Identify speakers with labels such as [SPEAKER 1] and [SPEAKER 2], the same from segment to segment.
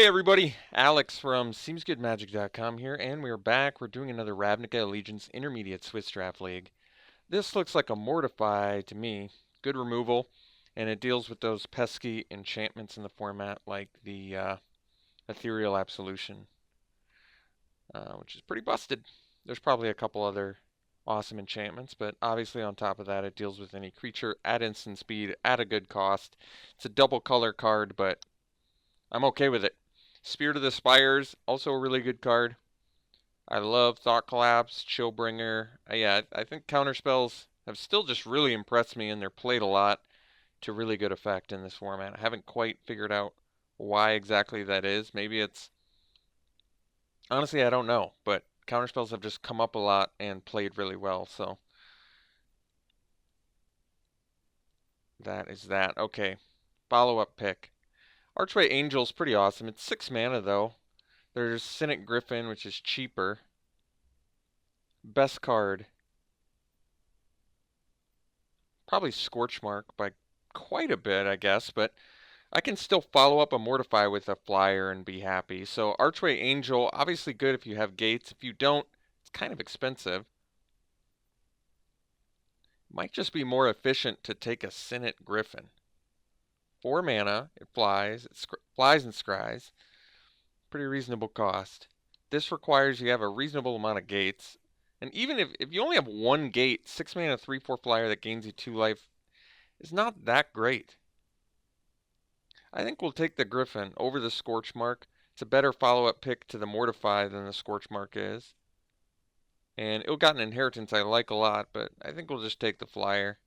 [SPEAKER 1] Hey everybody, Alex from SeemsGoodMagic.com here, and we're back. We're doing another Ravnica Allegiance Intermediate Swiss Draft League. This looks like a Mortify to me. Good removal, and it deals with those pesky enchantments in the format like the Ethereal Absolution, which is pretty busted. There's probably a couple other awesome enchantments, but obviously on top of that it deals with any creature at instant speed at a good cost. It's a double color card, but I'm okay with it. Spirit of the Spires, also a really good card. I love Thought Collapse, Chillbringer. Yeah, I think counterspells have still just really impressed me, and they're played a lot to really good effect in this format. I haven't quite figured out why exactly that is. Maybe it's honestly I don't know, but counterspells have just come up a lot and played really well. So that is that. Okay, follow-up pick. Archway Angel's pretty awesome. It's 6 mana though. There's Cynic Griffin, which is cheaper. Best card. Probably Scorchmark by quite a bit, I guess, but I can still follow up a Mortify with a flyer and be happy. So Archway Angel, obviously good if you have gates. If you don't, it's kind of expensive. Might just be more efficient to take a Cynic Griffin. 4 mana, it flies and scries. Pretty reasonable cost. This requires you have a reasonable amount of gates. And even if you only have one gate, 6 mana, 3/4 flyer that gains you 2 life is not that great. I think we'll take the Griffin over the Scorchmark. It's a better follow-up pick to the Mortify than the Scorchmark is. And Ill-Gotten Inheritance I like a lot, but I think we'll just take the flyer.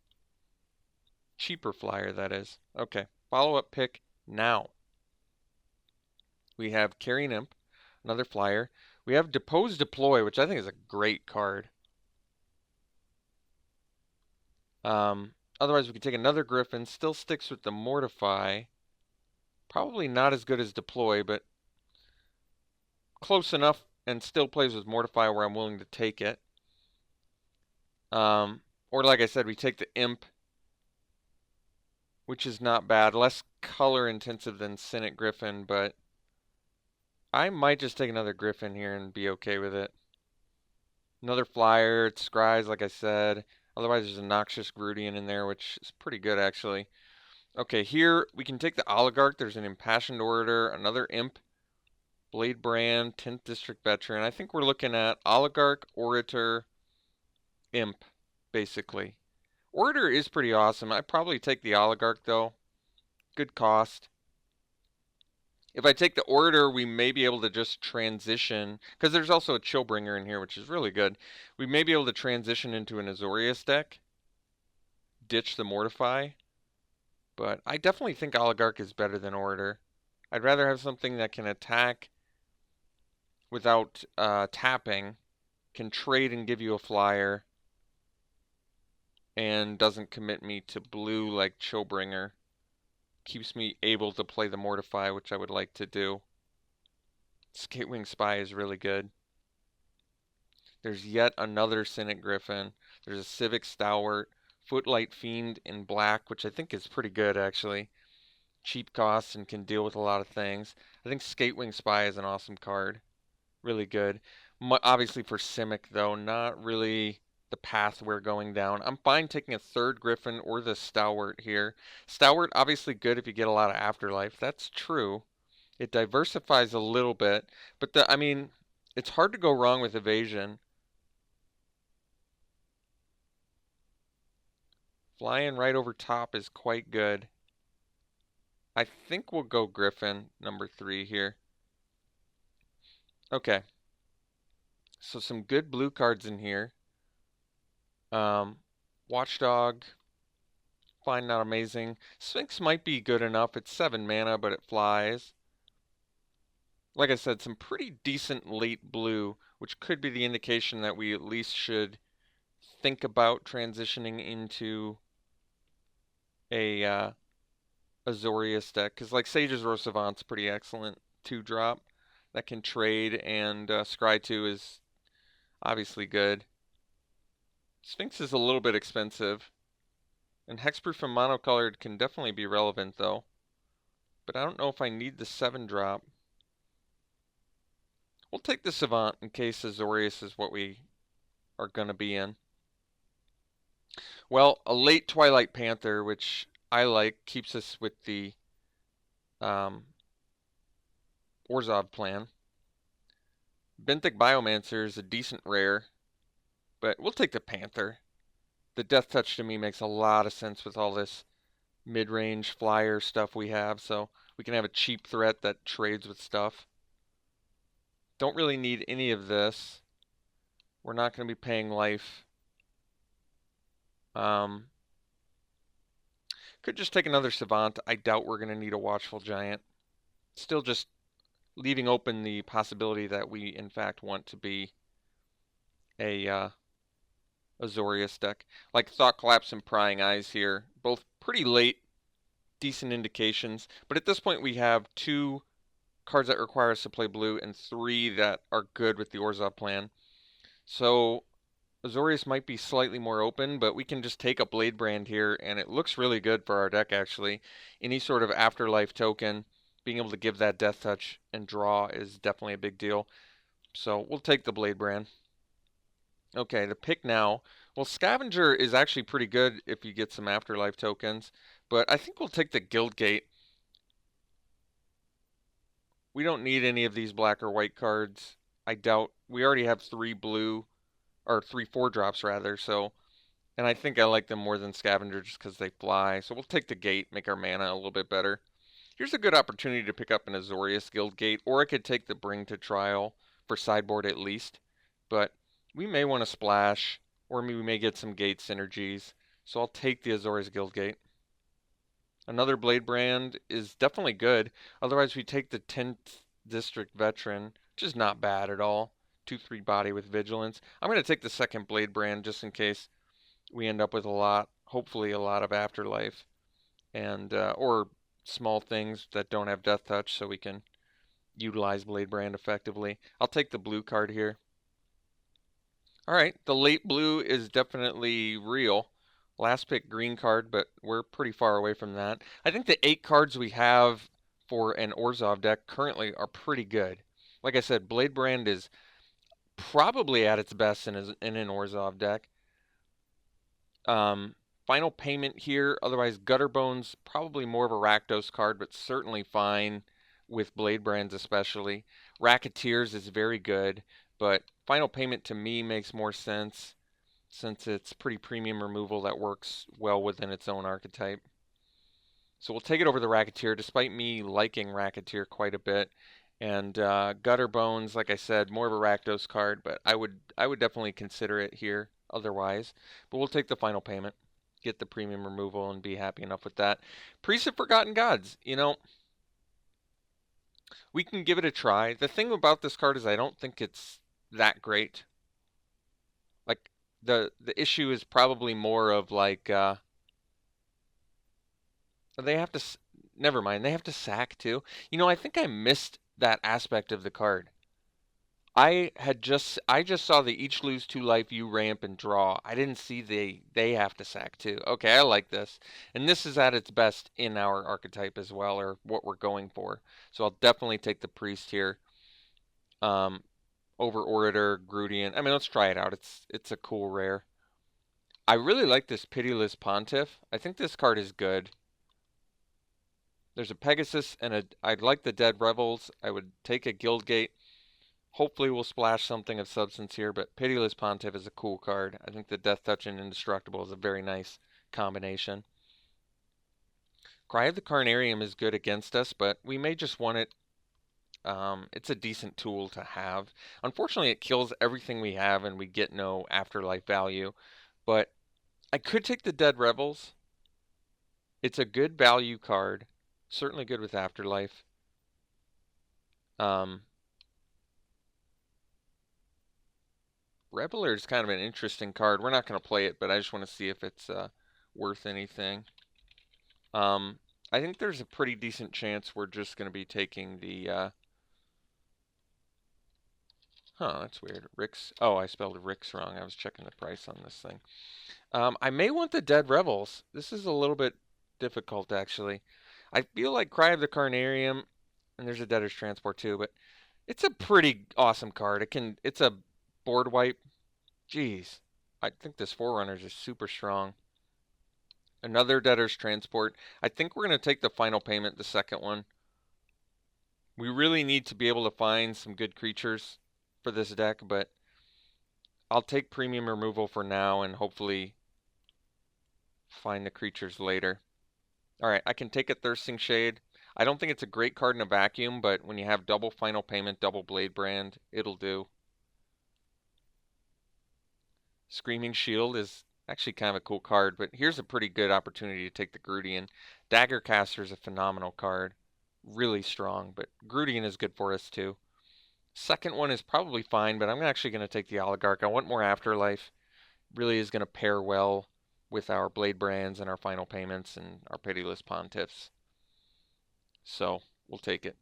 [SPEAKER 1] Cheaper flyer, that is. Okay, follow-up pick now. We have Carrion Imp, another flyer. We have Depose Deploy, which I think is a great card. Otherwise, we could take another Griffin. Still sticks with the Mortify. Probably not as good as Deploy, but close enough and still plays with Mortify where I'm willing to take it. Or like I said, we take the Imp, which is not bad. Less color intensive than Cynic Griffin, but I might just take another Griffin here and be okay with it. Another flyer, it scries like I said. Otherwise there's a Noxious Grudian in there, which is pretty good actually. Okay, here we can take the Oligarch. There's an Impassioned Orator, another Imp, Blade Brand, 10th District Veteran. I think we're looking at Oligarch, Orator, Imp, basically. Orator is pretty awesome. I'd probably take the Oligarch, though. Good cost. If I take the Orator, we may be able to just transition, because there's also a Chillbringer in here, which is really good. We may be able to transition into an Azorius deck, ditch the Mortify, but I definitely think Oligarch is better than Orator. I'd rather have something that can attack without tapping, can trade and give you a flyer, and doesn't commit me to blue like Chillbringer. Keeps me able to play the Mortify, which I would like to do. Skatewing Spy is really good. There's yet another Cynic Griffin. There's a Civic Stalwart. Footlight Fiend in black, which I think is pretty good actually. Cheap costs and can deal with a lot of things. I think Skatewing Spy is an awesome card. Really good. Obviously for Simic though, not really the path we're going down. I'm fine taking a third Griffin or the Stalwart here. Stalwart obviously good if you get a lot of Afterlife. That's true. It diversifies a little bit, but I mean, it's hard to go wrong with evasion. Flying right over top is quite good. I think we'll go Griffin, number 3 here. Okay. So some good blue cards in here. Watchdog, fine, not amazing. Sphinx might be good enough. It's 7 mana, but it flies. Like I said, some pretty decent late blue, which could be the indication that we at least should think about transitioning into a Azorius deck. Because like Sage's Roe Savant's pretty excellent 2-drop that can trade, and Scry 2 is obviously good. Sphinx is a little bit expensive. And Hexproof and Monocolored can definitely be relevant though. But I don't know if I need the 7-drop. We'll take the Savant in case Azorius is what we are going to be in. Well, a late Twilight Panther, which I like, keeps us with the um, Orzhov plan. Benthic Biomancer is a decent rare, but we'll take the Panther. The Death Touch to me makes a lot of sense with all this mid-range flyer stuff we have, so we can have a cheap threat that trades with stuff. Don't really need any of this. We're not going to be paying life. Could just take another Savant. I doubt we're going to need a Watchful Giant. Still just leaving open the possibility that we, in fact, want to be a Azorius deck. Like Thought Collapse and Prying Eyes here. Both pretty late, decent indications. But at this point, we have 2 cards that require us to play blue and 3 that are good with the Orzhov plan. So Azorius might be slightly more open, but we can just take a Blade Brand here, and it looks really good for our deck, actually. Any sort of Afterlife token, being able to give that Death Touch and draw is definitely a big deal. So we'll take the Blade Brand. Okay, the pick now. Well, Scavenger is actually pretty good if you get some Afterlife tokens, but I think we'll take the Guildgate. We don't need any of these black or white cards. I doubt. We already have 3 blue, or 3 4-drops rather, so, and I think I like them more than Scavenger just because they fly. So we'll take the Gate, make our mana a little bit better. Here's a good opportunity to pick up an Azorius Guildgate, or I could take the Bring to Trial for sideboard at least. But we may want to splash, or we may get some Gate synergies. So I'll take the Azorius Guildgate. Another Blade Brand is definitely good. Otherwise, we take the 10th District Veteran, which is not bad at all. 2/3 body with Vigilance. I'm going to take the second Blade Brand just in case we end up with a lot, hopefully a lot of Afterlife, and or small things that don't have Death Touch so we can utilize Blade Brand effectively. I'll take the blue card here. Alright, the late blue is definitely real. Last pick green card, but we're pretty far away from that. I think the 8 cards we have for an Orzhov deck currently are pretty good. Like I said, Blade Brand is probably at its best in an Orzhov deck. Final Payment here, otherwise Gutterbones, probably more of a Rakdos card, but certainly fine with Blade Brands especially. Racketeers is very good, but Final Payment to me makes more sense since it's pretty premium removal that works well within its own archetype. So we'll take it over the Racketeer, despite me liking Racketeer quite a bit. And Gutterbones, like I said, more of a Rakdos card, but I would definitely consider it here otherwise. But we'll take the Final Payment, get the premium removal, and be happy enough with that. Priest of Forgotten Gods, you know, we can give it a try. The thing about this card is I don't think it's that great. Like, the issue is probably more of like, they have to, never mind, they have to sack too. You know, I think I missed that aspect of the card. I just saw they each lose 2 life, you ramp and draw. I didn't see they have to sack too. Okay, I like this. And this is at its best in our archetype as well, or what we're going for. So I'll definitely take the priest here. Over Orator, Grudian. I mean, let's try it out. It's a cool rare. I really like this Pitiless Pontiff. I think this card is good. There's a Pegasus and I'd like the Dead Rebels. I would take a Guildgate. Hopefully we'll splash something of substance here, but Pitiless Pontiff is a cool card. I think the Death Touch and Indestructible is a very nice combination. Cry of the Carnarium is good against us, but we may just want it. It's a decent tool to have. Unfortunately, it kills everything we have and we get no afterlife value, but I could take the Dead Rebels. It's a good value card. Certainly good with afterlife. Reveler is kind of an interesting card. We're not going to play it, but I just want to see if it's worth anything. I think there's a pretty decent chance we're just going to be taking the... Huh, that's weird. Rick's... Oh, I spelled Rick's wrong. I was checking the price on this thing. I may want the Dead Rebels. This is a little bit difficult, actually. I feel like Cry of the Carnarium, and there's a Debtor's Transport too, but It's a pretty awesome card. It's a board wipe. Jeez. I think this Forerunners is super strong. Another Debtor's Transport. I think we're going to take the final payment, the second one. We really need to be able to find some good creatures for this deck, but I'll take premium removal for now and hopefully find the creatures later. Alright, I can take a Thirsting Shade. I don't think it's a great card in a vacuum, but when you have double final payment, double Blade Brand, it'll do. Screaming Shield is actually kind of a cool card, but here's a pretty good opportunity to take the Grudian. Daggercaster is a phenomenal card. Really strong, but Grudian is good for us too. Second one is probably fine, but I'm actually going to take the Oligarch. I want more Afterlife. Really is going to pair well with our Blade Brands and our final payments and our Pitiless Pontiffs. So, we'll take it.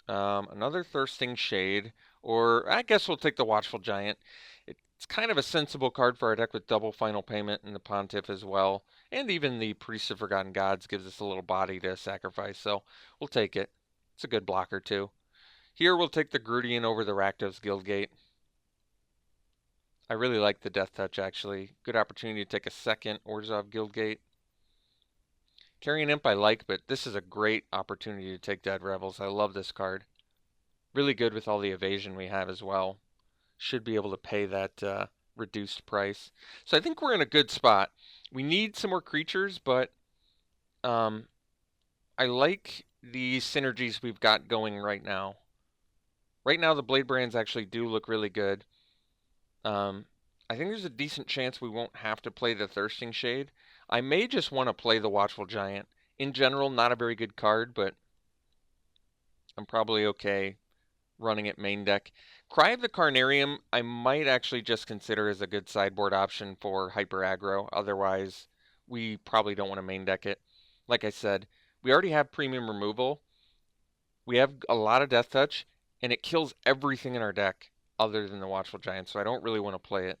[SPEAKER 1] Another Thirsting Shade, or I guess we'll take the Watchful Giant. It's kind of a sensible card for our deck with double final payment and the Pontiff as well. And even the Priest of Forgotten Gods gives us a little body to sacrifice, so we'll take it. It's a good blocker too. Here we'll take the Grudian over the Rakdos Guildgate. I really like the Death Touch actually. Good opportunity to take a second Orzhov Guildgate. Carrion Imp I like, but this is a great opportunity to take Dead Rebels. I love this card. Really good with all the evasion we have as well. Should be able to pay that reduced price. So I think we're in a good spot. We need some more creatures, but I like the synergies we've got going right now. Right now the Blade Brands actually do look really good. I think there's a decent chance we won't have to play the Thirsting Shade. I may just want to play the Watchful Giant. In general, not a very good card, but I'm probably okay running it main deck. Cry of the Carnarium, I might actually just consider as a good sideboard option for hyper aggro. Otherwise, we probably don't want to main deck it. Like I said, we already have premium removal. We have a lot of Death Touch, and it kills everything in our deck other than the Watchful Giant, so I don't really want to play it.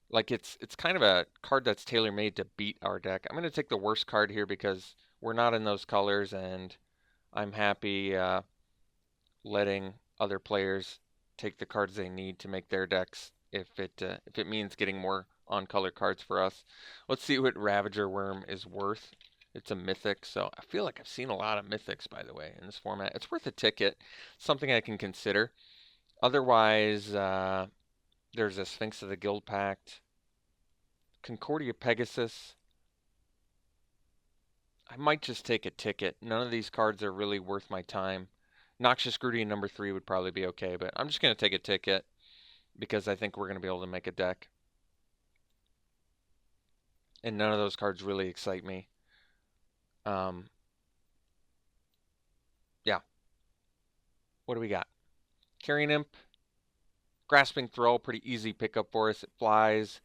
[SPEAKER 1] Like it's kind of a card that's tailor-made to beat our deck. I'm going to take the worst card here because we're not in those colors, and I'm happy letting other players take the cards they need to make their decks if it means getting more on-color cards for us. Let's see what Ravager Worm is worth. It's a mythic, so I feel like I've seen a lot of mythics, by the way, in this format. It's worth a ticket, something I can consider. Otherwise, there's a Sphinx of the Guild Pact. Concordia Pegasus. I might just take a ticket. None of these cards are really worth my time. Noxious Grudian number 3 would probably be okay, but I'm just going to take a ticket because I think we're going to be able to make a deck. And none of those cards really excite me. Yeah. What do we got? Carrion Imp. Grasping Thrall, pretty easy pickup for us. It flies.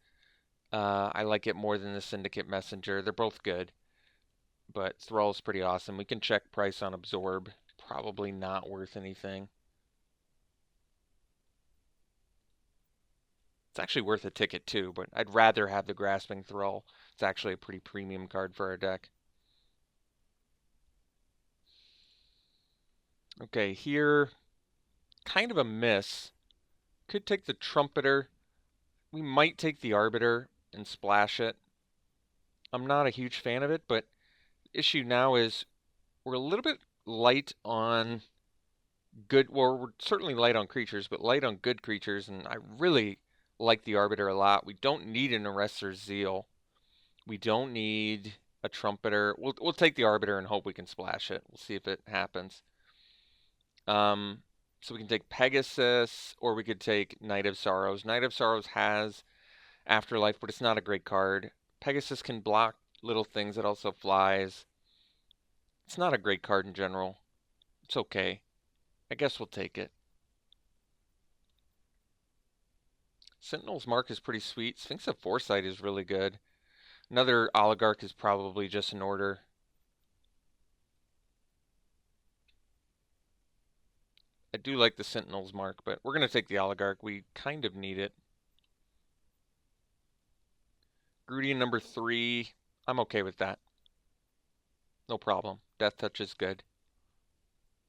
[SPEAKER 1] I like it more than the Syndicate Messenger. They're both good. But Thrall's pretty awesome. We can check price on Absorb. Probably not worth anything. It's actually worth a ticket too, but I'd rather have the Grasping Thrall. It's actually a pretty premium card for our deck. Okay, here, kind of a miss. Could take the Trumpeter. We might take the Arbiter and splash it. I'm not a huge fan of it, but the issue now is we're a little bit light on good, well, we're certainly light on creatures, but light on good creatures, and I really like the Arbiter a lot. We don't need an Arrestor's Zeal. We don't need a Trumpeter. We'll take the Arbiter and hope we can splash it. We'll see if it happens. So we can take Pegasus, or we could take Night of Sorrows. Night of Sorrows has Afterlife, but it's not a great card. Pegasus can block little things. It also flies. It's not a great card in general. It's okay. I guess we'll take it. Sentinel's Mark is pretty sweet. Sphinx of Foresight is really good. Another Oligarch is probably just in order. I do like the Sentinel's Mark, but we're going to take the Oligarch. We kind of need it. Grudian number 3. I'm okay with that. No problem. Death Touch is good.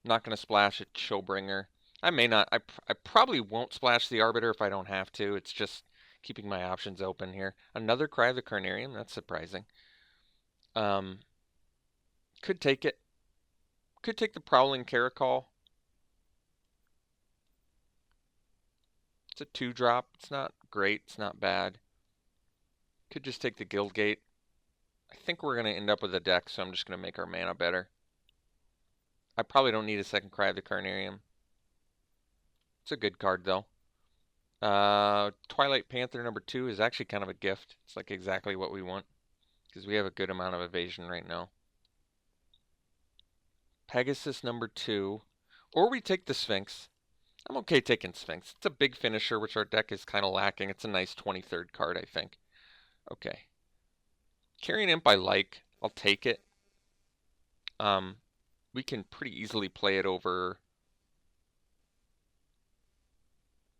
[SPEAKER 1] Not going to splash at Showbringer. I may not. I probably won't splash the Arbiter if I don't have to. It's just keeping my options open here. Another Cry of the Carnarium. That's surprising. Um, could take it. Could take the Prowling Caracol. It's a 2-drop. It's not great. It's not bad. Could just take the Guildgate. I think we're going to end up with a deck, so I'm just going to make our mana better. I probably don't need a second Cry of the Carnarium. It's a good card, though. Twilight Panther number 2 is actually kind of a gift. It's like exactly what we want, because we have a good amount of evasion right now. Pegasus number 2. Or we take the Sphinx. I'm okay taking Sphinx. It's a big finisher, which our deck is kind of lacking. It's a nice 23rd card, I think. Okay. Carrion Imp I like. I'll take it. We can pretty easily play it over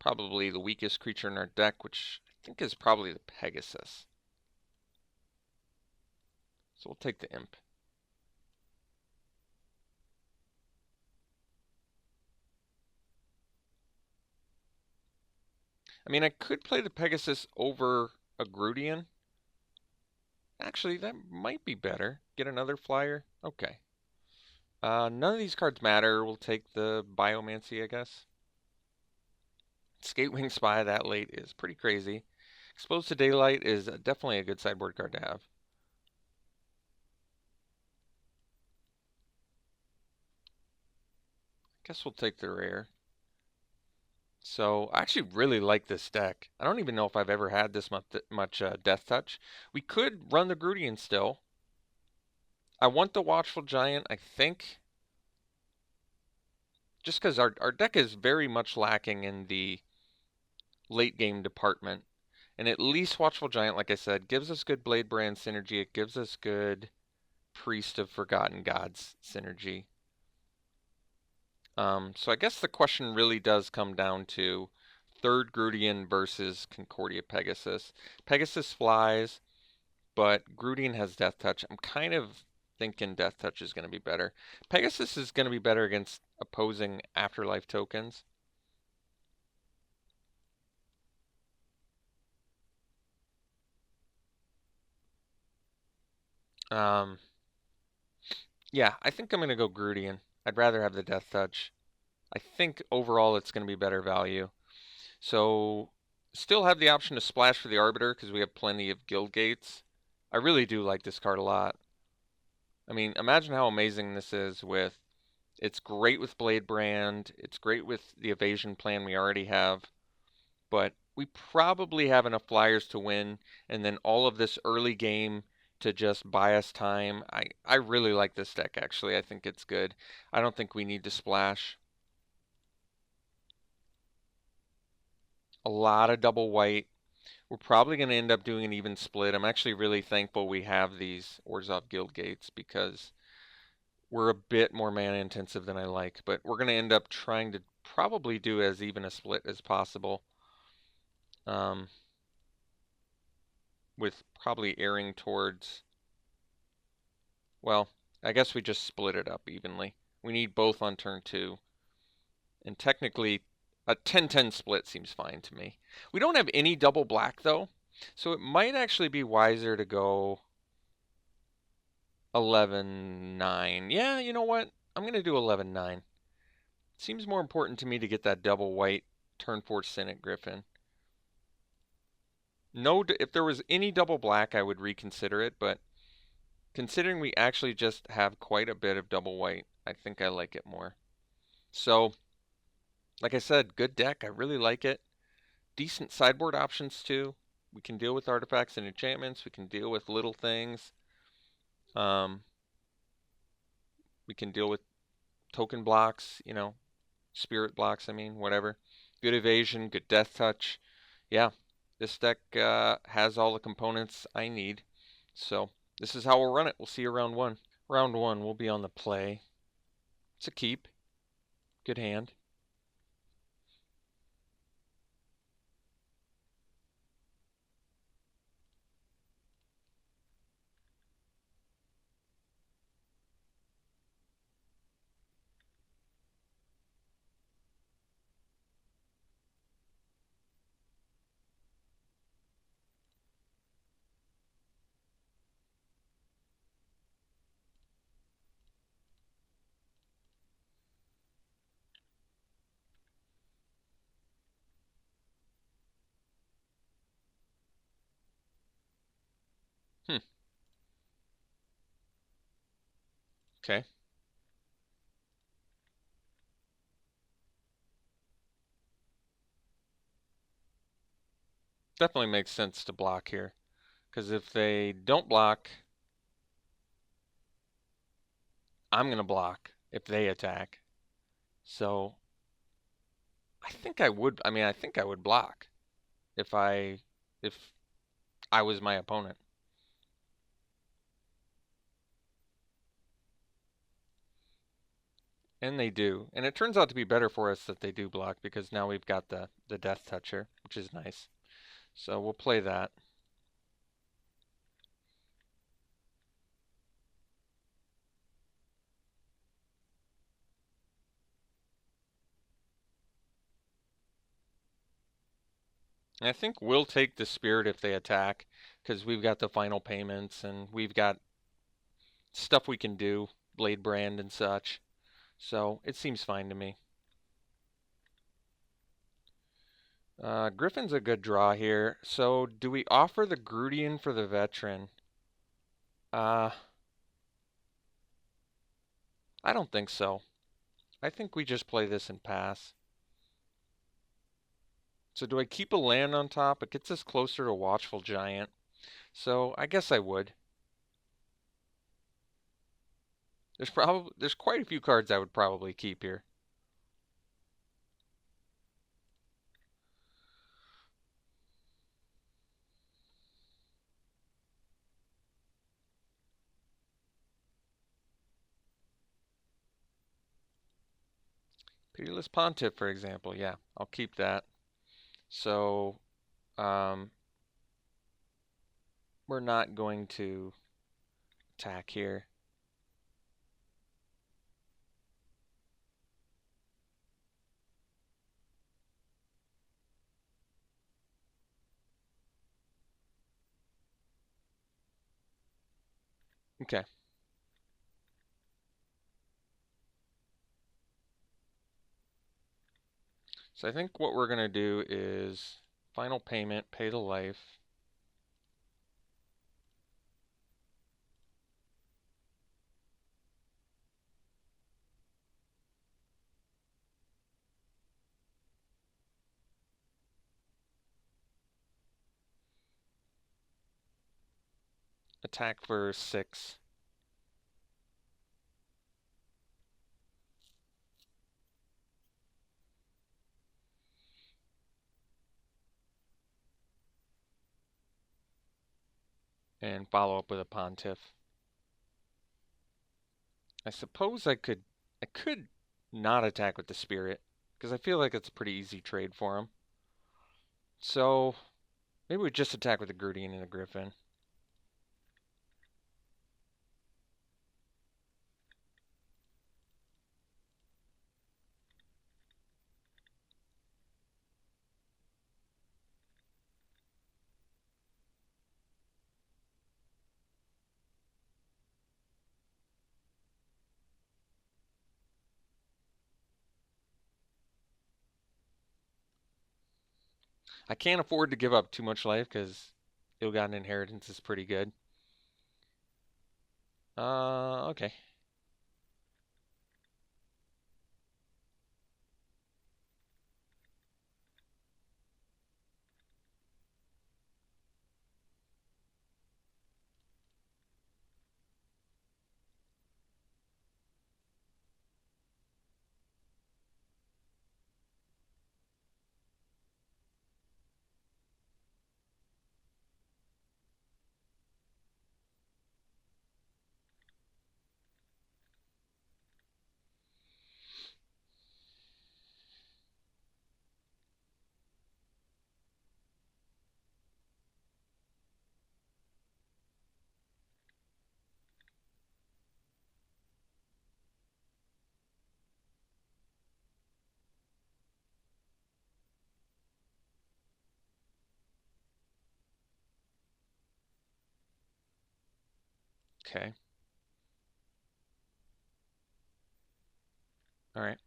[SPEAKER 1] probably the weakest creature in our deck, which I think is probably the Pegasus. So we'll take the Imp. I mean, I could play the Pegasus over a Grudian. Actually, that might be better. Get another flyer? Okay. None of these cards matter. We'll take the Biomancy, I guess. Skatewing Spy that late is pretty crazy. Exposed to Daylight is definitely a good sideboard card to have. Guess we'll take the rare. So I actually really like this deck. I don't even know if I've ever had this much Death Touch. We could run the Grudian still. I want the Watchful Giant, I think. Just because our deck is very much lacking in the late game department. And at least Watchful Giant, like I said, gives us good Blade Brand synergy. It gives us good Priest of Forgotten Gods synergy. So I guess the question really does come down to third Grudian versus Concordia Pegasus. Pegasus flies, but Grudian has Death Touch. I'm kind of thinking Death Touch is going to be better. Pegasus is going to be better against opposing Afterlife tokens. Yeah, I think I'm going to go Grudian. I'd rather have the Death Touch. I think overall it's going to be better value. So still have the option to splash for the Arbiter because we have plenty of Guild Gates. I really do like this card a lot. I mean, imagine how amazing this is with, it's great with Blade Brand, it's great with the evasion plan we already have, but we probably have enough flyers to win, and then all of this early game to just buy us time. I really like this deck, actually. I think it's good. I don't think we need to splash. A lot of double white. We're probably going to end up doing an even split. I'm actually really thankful we have these Orzhov Guild Gates because we're a bit more mana intensive than I like, but we're going to end up trying to probably do as even a split as possible. With probably erring towards, well, I guess we just split it up evenly. We need both on turn 2. And technically, a 10-10 split seems fine to me. We don't have any double black, though, so it might actually be wiser to go 11-9. Yeah, you know what? I'm going to do 11-9. Seems more important to me to get that double white turn 4 Senate Griffin. No, if there was any double black, I would reconsider it, but considering we actually just have quite a bit of double white, I think I like it more. So, like I said, good deck. I really like it. Decent sideboard options too. We can deal with artifacts and enchantments. We can deal with little things. We can deal with token blocks, spirit blocks, I mean, whatever. Good evasion, good death touch. Yeah, this deck has all the components I need. So this is how we'll run it. We'll see you round 1. Round 1, we'll be on the play. It's a keep. Good hand. Hmm. Okay. Definitely makes sense to block here. Because if they don't block, I'm going to block if they attack. So I think I would block if if I was my opponent. And they do. And it turns out to be better for us that they do block because now we've got the Death Toucher, which is nice. So we'll play that. And I think we'll take the Spirit if they attack because we've got the final payments and we've got stuff we can do, Blade Brand and such. So it seems fine to me. Griffin's a good draw here. So do we offer the Grudian for the Veteran? Uh, I don't think so. I think we just play this and pass. So do I keep a land on top? It gets us closer to Watchful Giant. So I guess I would. There's quite a few cards I would probably keep here. Pitiless Pontiff, for example. Yeah, I'll keep that. So um, we're not going to attack here. Okay. So I think what we're going to do is final payment, pay the life. Attack for 6. And follow up with a Pontiff. I suppose I could not attack with the Spirit because I feel like it's a pretty easy trade for him. So maybe we just attack with the Grudian and the Griffin. I can't afford to give up too much life because Ill-Gotten Inheritance is pretty good. Okay. Okay. All right.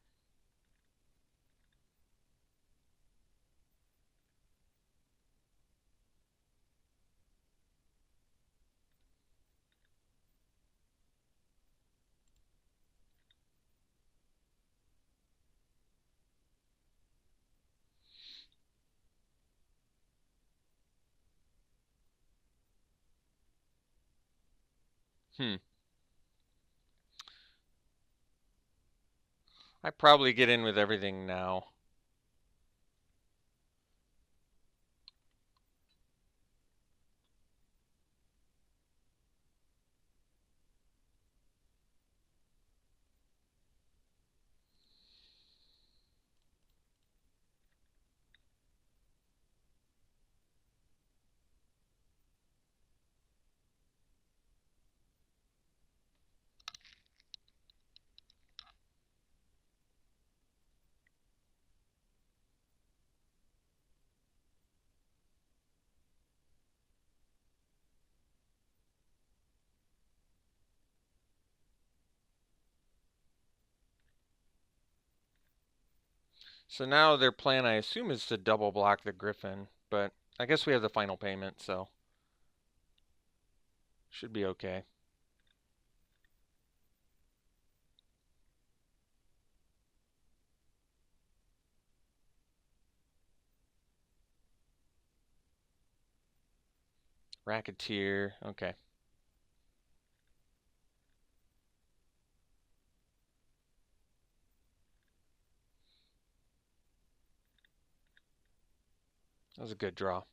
[SPEAKER 1] Hmm. I probably get in with everything now. So now their plan, I assume, is to double block the Griffin, but I guess we have the final payment, so should be okay. Racketeer, okay. That was a good draw.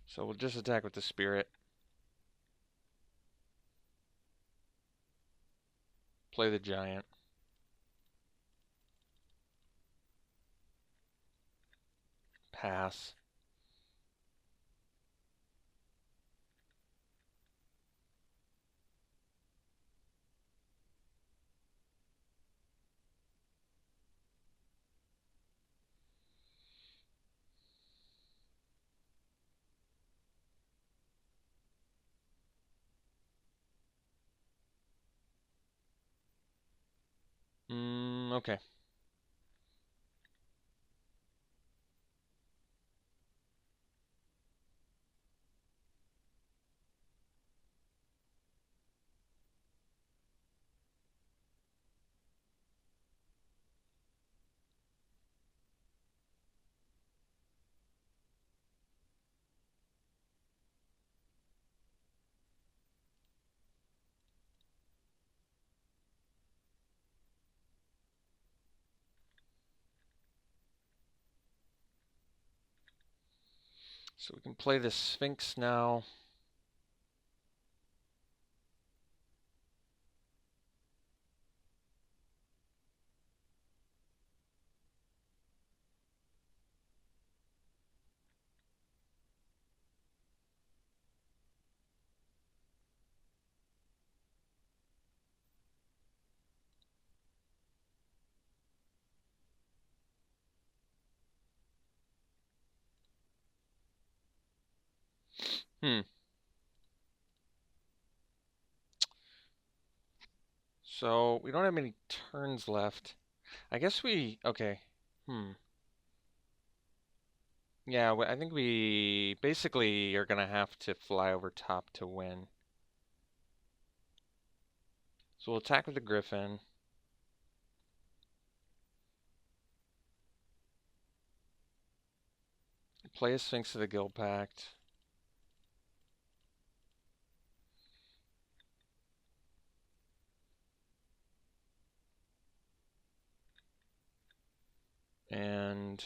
[SPEAKER 1] So we'll just attack with the Spirit. Play the Giant. Pass. Okay. So we can play the Sphinx now. Hmm. So we don't have many turns left. I guess we... Okay. Hmm. Yeah, I think we basically are going to have to fly over top to win. So we'll attack with the Griffin. Play a Sphinx of the Guild Pact. And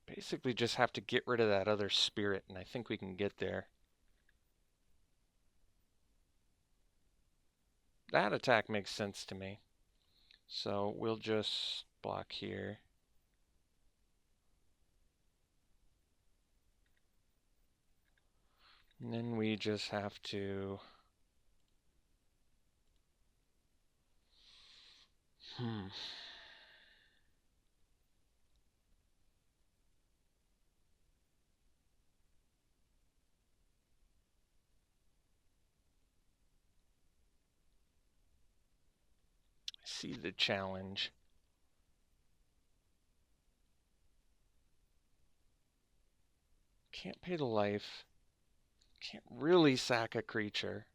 [SPEAKER 1] basically just have to get rid of that other spirit, and I think we can get there. That attack makes sense to me. So we'll just block here. And then we just have to... I see the challenge. Can't pay the life. Can't really sack a creature.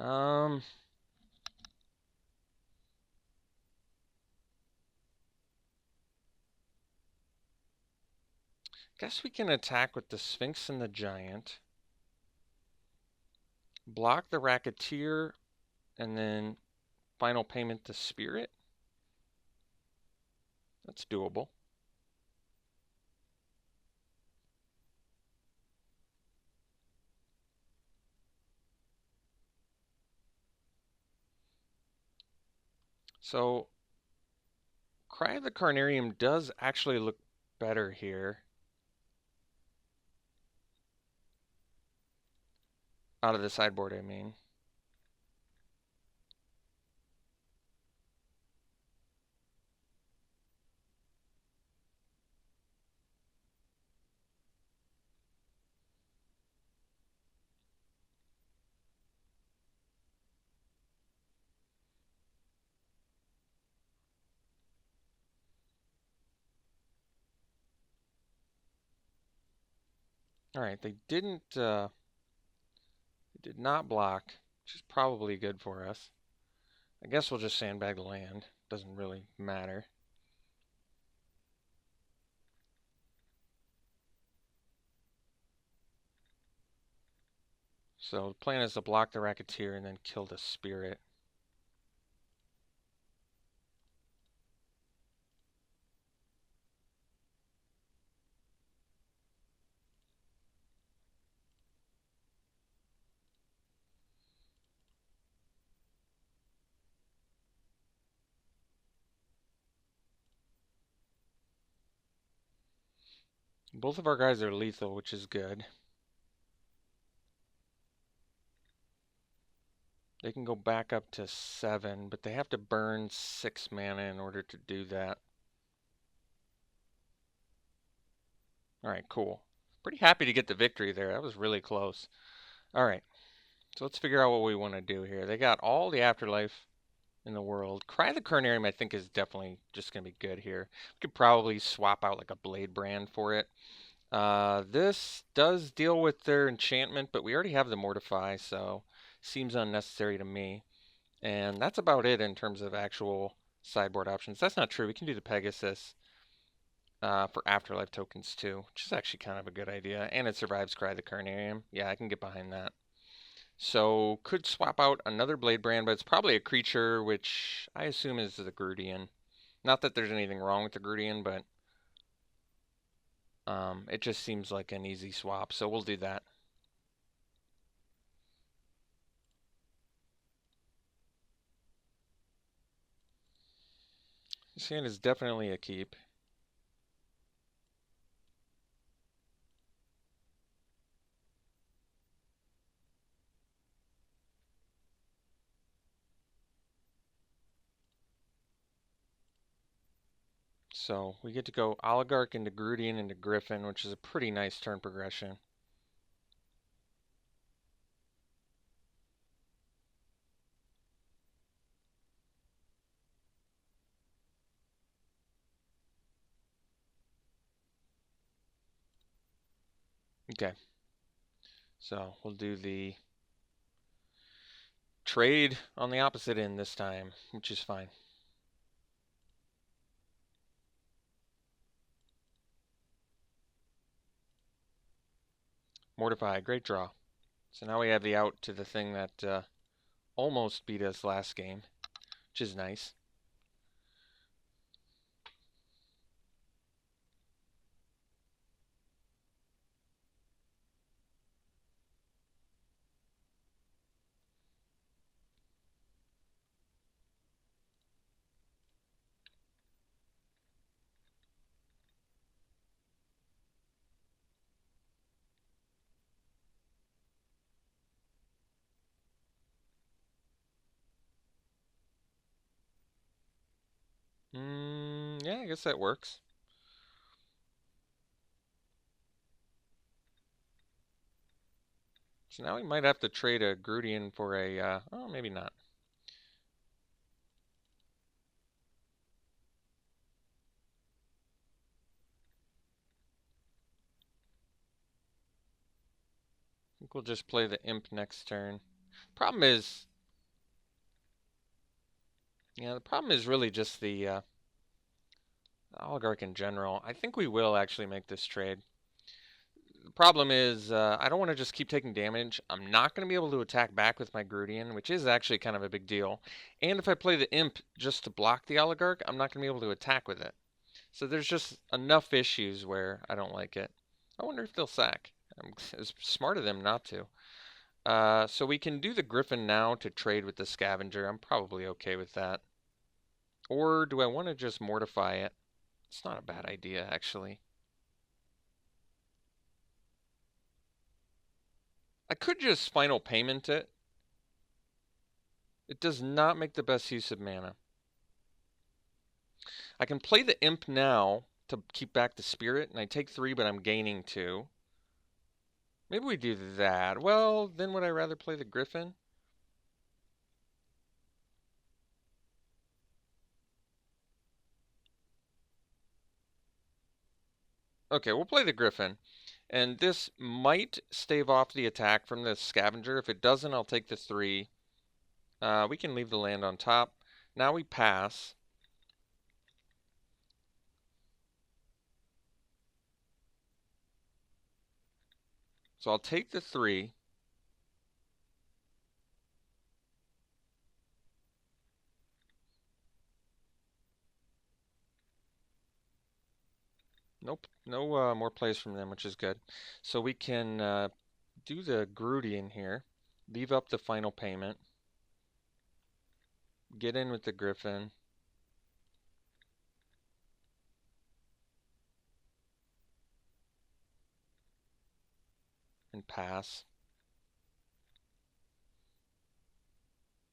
[SPEAKER 1] Um, guess we can attack with the Sphinx and the Giant. Block the Racketeer, and then final payment to Spirit. That's doable. So, Cry of the Carnarium does actually look better here. Out of the sideboard, I mean. Alright, they did not block, which is probably good for us. I guess we'll just sandbag the land. Doesn't really matter. So the plan is to block the Racketeer and then kill the Spirit. Both of our guys are lethal, which is good. They can go back up to 7, but they have to burn 6 mana in order to do that. Alright, cool. Pretty happy to get the victory there. That was really close. Alright, so let's figure out what we want to do here. They got all the Afterlife in the world. Cry the Carnarium, I think, is definitely just going to be good here. We could probably swap out like a Blade Brand for it. This does deal with their enchantment, but we already have the Mortify, so seems unnecessary to me. And that's about it in terms of actual sideboard options. That's not true. We can do the Pegasus for Afterlife tokens too, which is actually kind of a good idea. And it survives Cry the Carnarium. Yeah, I can get behind that. So could swap out another Blade Brand, but it's probably a creature, which I assume is the Grudian. Not that there's anything wrong with the Grudian, but it just seems like an easy swap, so we'll do that. This hand is definitely a keep. So we get to go Oligarch into Grudian into Griffin, which is a pretty nice turn progression. Okay. So we'll do the trade on the opposite end this time, which is fine. Mortify, great draw. So now we have the out to the thing that almost beat us last game, which is nice. Yeah, I guess that works. So now we might have to trade a Grudian for a, oh, maybe not. I think we'll just play the Imp next turn. Problem is, Yeah, the problem is really just the oligarch in general. I think we will actually make this trade. The problem is I don't want to just keep taking damage. I'm not going to be able to attack back with my Grudian, which is actually kind of a big deal. And if I play the Imp just to block the oligarch, I'm not going to be able to attack with it. So there's just enough issues where I don't like it. I wonder if they'll sack. It's smart of them not to. So we can do the Griffin now to trade with the Scavenger. I'm probably okay with that. Or do I want to just mortify it? It's not a bad idea, actually. I could just final payment it. It does not make the best use of mana. I can play the Imp now to keep back the Spirit, and I take 3, but I'm gaining 2. Maybe we do that. Well, then would I rather play the Griffin? Okay, we'll play the Griffin. And this might stave off the attack from the Scavenger. If it doesn't, I'll take the 3. We can leave the land on top. Now we pass. So I'll take the 3. Nope, no more plays from them, which is good. So we can do the Grudian here. Leave up the final payment. Get in with the Griffin. And pass.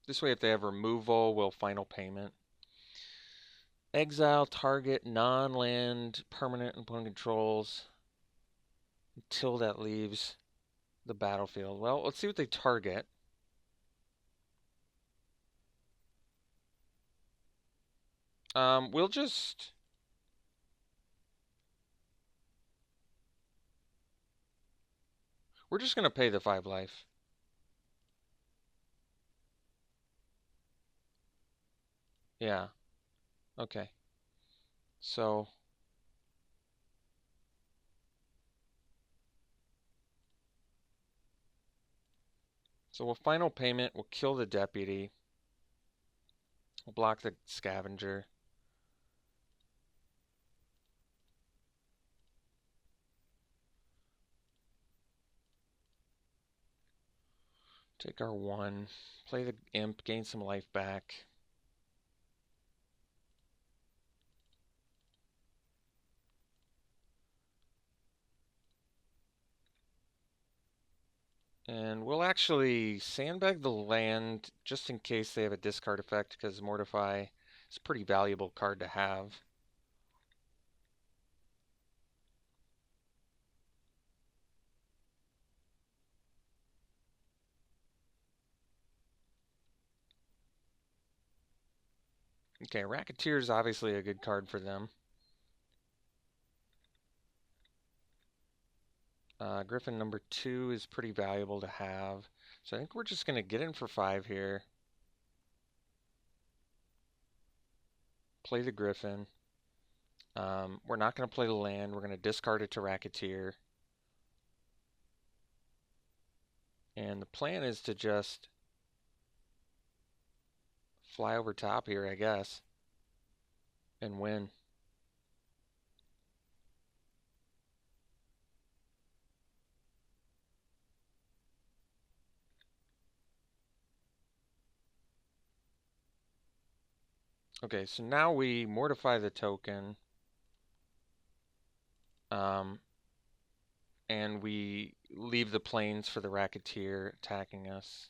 [SPEAKER 1] This way, if they have removal, we'll final payment. Exile target non-land permanent opponent controls until that leaves the battlefield. Well, let's see what they target. We'll just... We're just going to pay the 5 life. Yeah. Okay. So... So we'll final payment. We'll kill the deputy. We'll block the scavenger. Take our 1. Play the imp. Gain some life back. And we'll actually sandbag the land just in case they have a discard effect, because Mortify is a pretty valuable card to have. Okay, Racketeer is obviously a good card for them. Griffin number 2 is pretty valuable to have. So I think we're just going to get in for 5 here. Play the Griffin. We're not going to play the land. We're going to discard it to Racketeer. And the plan is to just fly over top here, I guess, and win. Okay, so now we mortify the token. And we leave the planes for the Racketeer attacking us.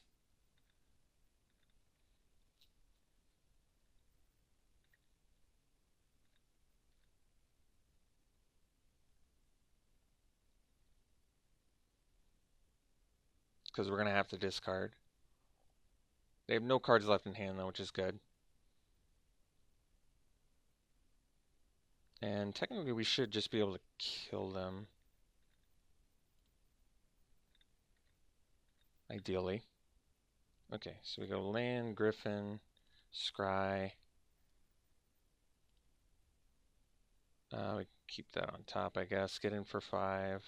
[SPEAKER 1] Because we're going to have to discard. They have no cards left in hand, though, which is good. And technically, we should just be able to kill them. Ideally. Okay, so we go land, Griffin, Scry. We keep that on top, I guess. Get in for 5.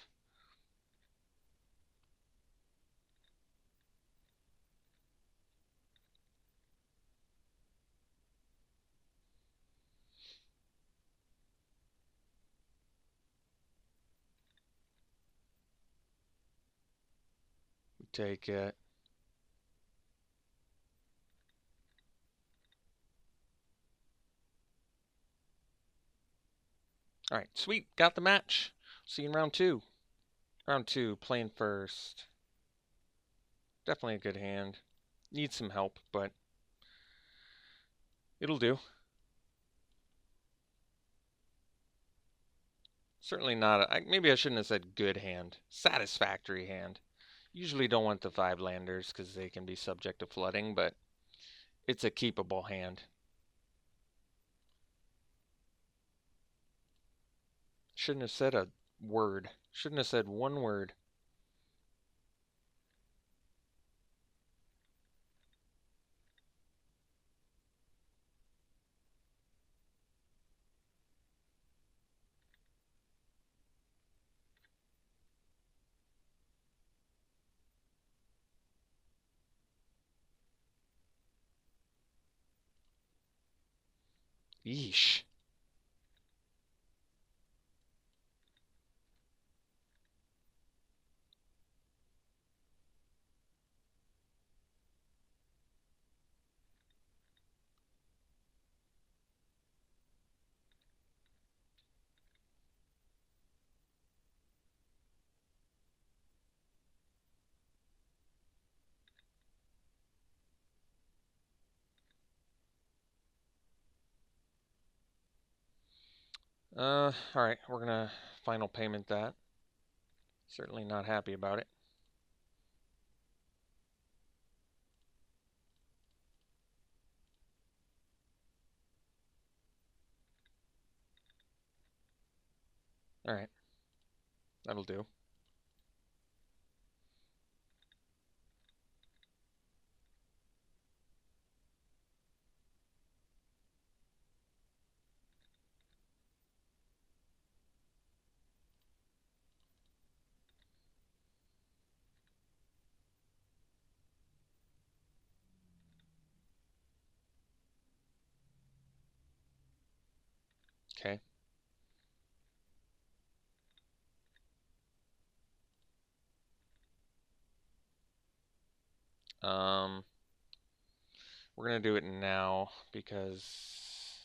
[SPEAKER 1] We take it. All right, sweet. Got the match. See you in round 2. Round 2, playing first. Definitely a good hand. Needs some help, but it'll do. Certainly not maybe I shouldn't have said good hand. Satisfactory hand. Usually don't want the 5 landers because they can be subject to flooding, but it's a keepable hand. Shouldn't have said a word. Shouldn't have said one word. Yeesh. Alright, we're gonna final payment that. Certainly not happy about it. Alright, that'll do. Okay. Um, we're gonna do it now because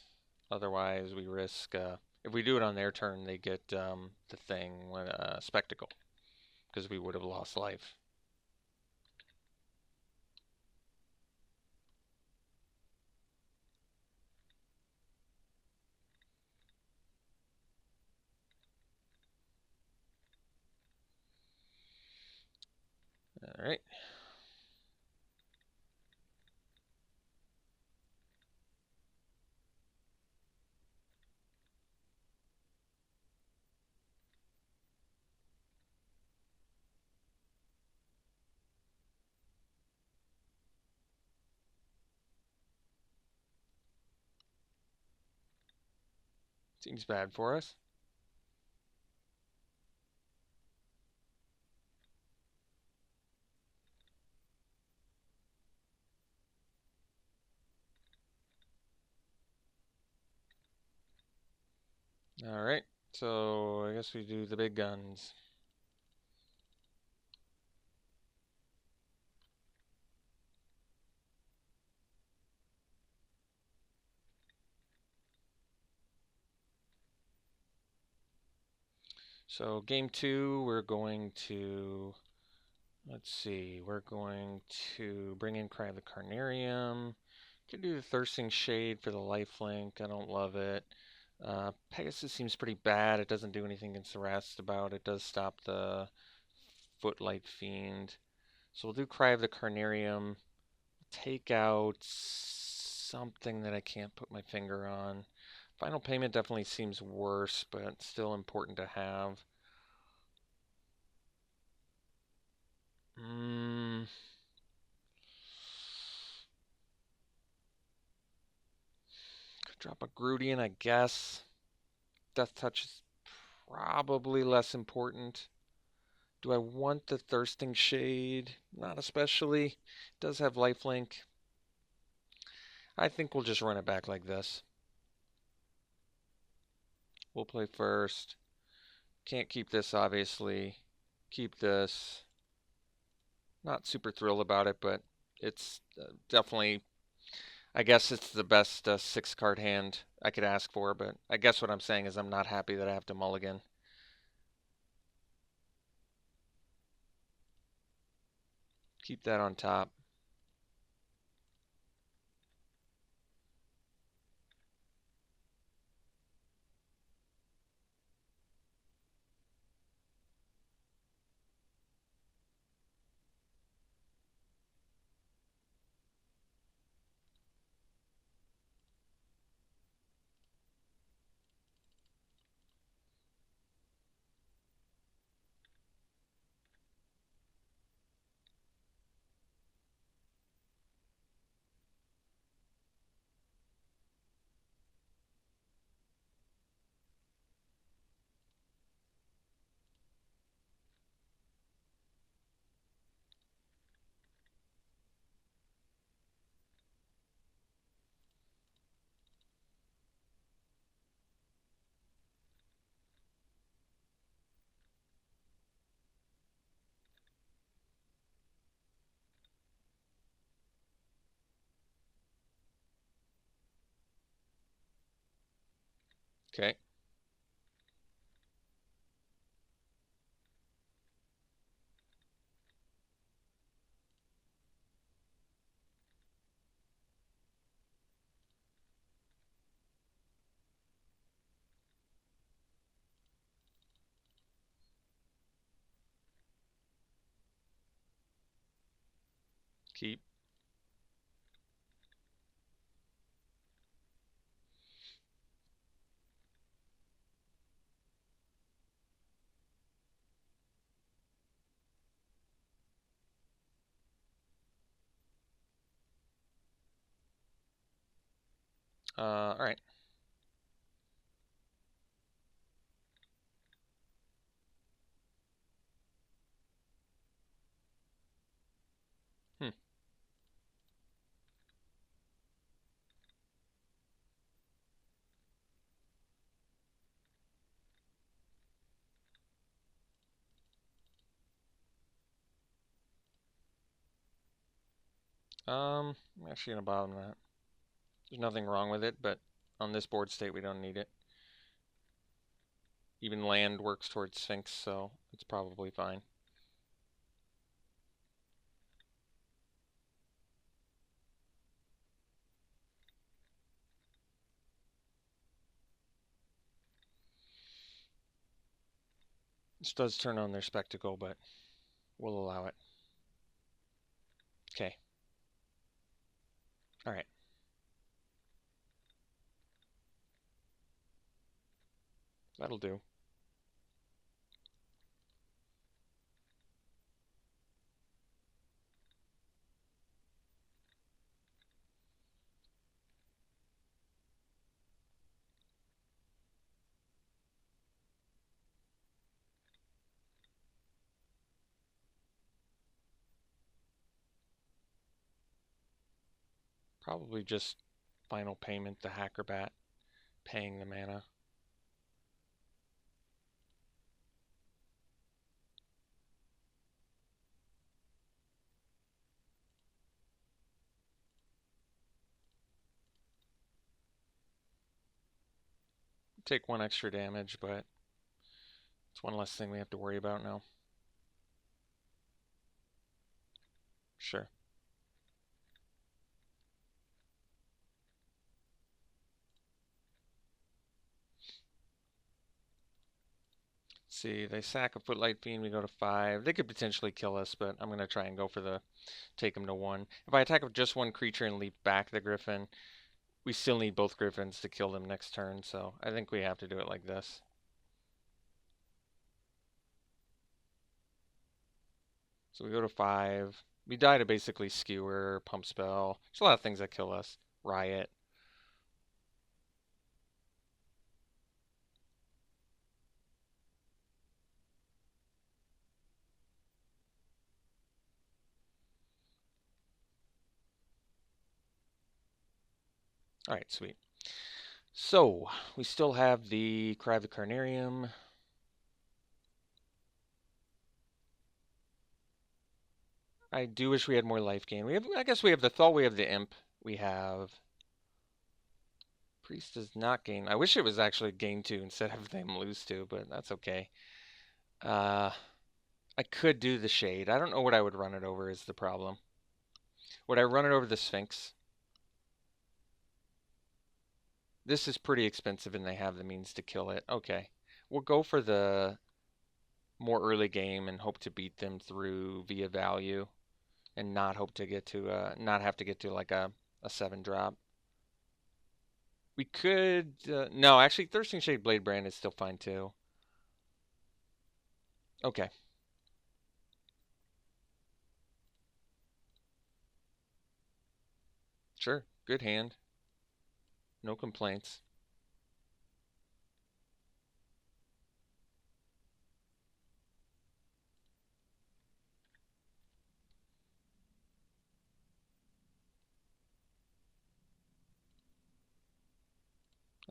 [SPEAKER 1] otherwise we risk, if we do it on their turn, they get the thing, when spectacle, because we would have lost life. Alright. Seems bad for us. Alright, so I guess we do the big guns. So game 2, we're going to, let's see, we're going to bring in Cry of the Carnarium. Could do the Thirsting Shade for the lifelink. I don't love it. Pegasus seems pretty bad. It doesn't do anything against the Roustabout. It does stop the Footlight Fiend. So we'll do Cry of the Carnarium. Take out something that I can't put my finger on. Final Payment definitely seems worse, but still important to have. Could drop a Grudian, I guess. Death Touch is probably less important. Do I want the Thirsting Shade? Not especially. It does have lifelink. I think we'll just run it back like this. We'll play first. Can't keep this, obviously. Keep this. Not super thrilled about it, but it's definitely, I guess it's the best 6-card hand I could ask for, but I guess what I'm saying is I'm not happy that I have to mulligan. Keep that on top. Okay. Keep. All right. Hmm. I'm actually gonna bottom that. There's nothing wrong with it, but on this board state we don't need it. Even land works towards Sphinx, so it's probably fine. This does turn on their spectacle, but we'll allow it. Okay. All right. That'll do. Probably just final payment, the Hacker Bat, paying the mana. Take one extra damage, but it's one less thing we have to worry about now. Sure. See, they sack a Footlight Fiend, we go to 5. They could potentially kill us, but I'm going to try and go for the take them to 1. If I attack with just one creature and leave back the Griffin, we still need both Griffins to kill them next turn, so I think we have to do it like this. So we go to 5. We die to basically Skewer, Pump Spell. There's a lot of things that kill us. Riot. All right, sweet. So, we still have the Cry of the Carnarium. I do wish we had more life gain. I guess we have the Thaw, we have the Imp. We have Priest does not gain. I wish it was actually gain 2 instead of them lose 2, but that's okay. Uh, I could do the Shade. I don't know what I would run it over is the problem. Would I run it over the Sphinx? This is pretty expensive and they have the means to kill it. Okay. We'll go for the more early game and hope to beat them through via value and not hope to get to not have to get to like a 7 drop. We could no, actually Thirsting Shade Blade Brand is still fine too. Okay. Sure. Good hand. No complaints.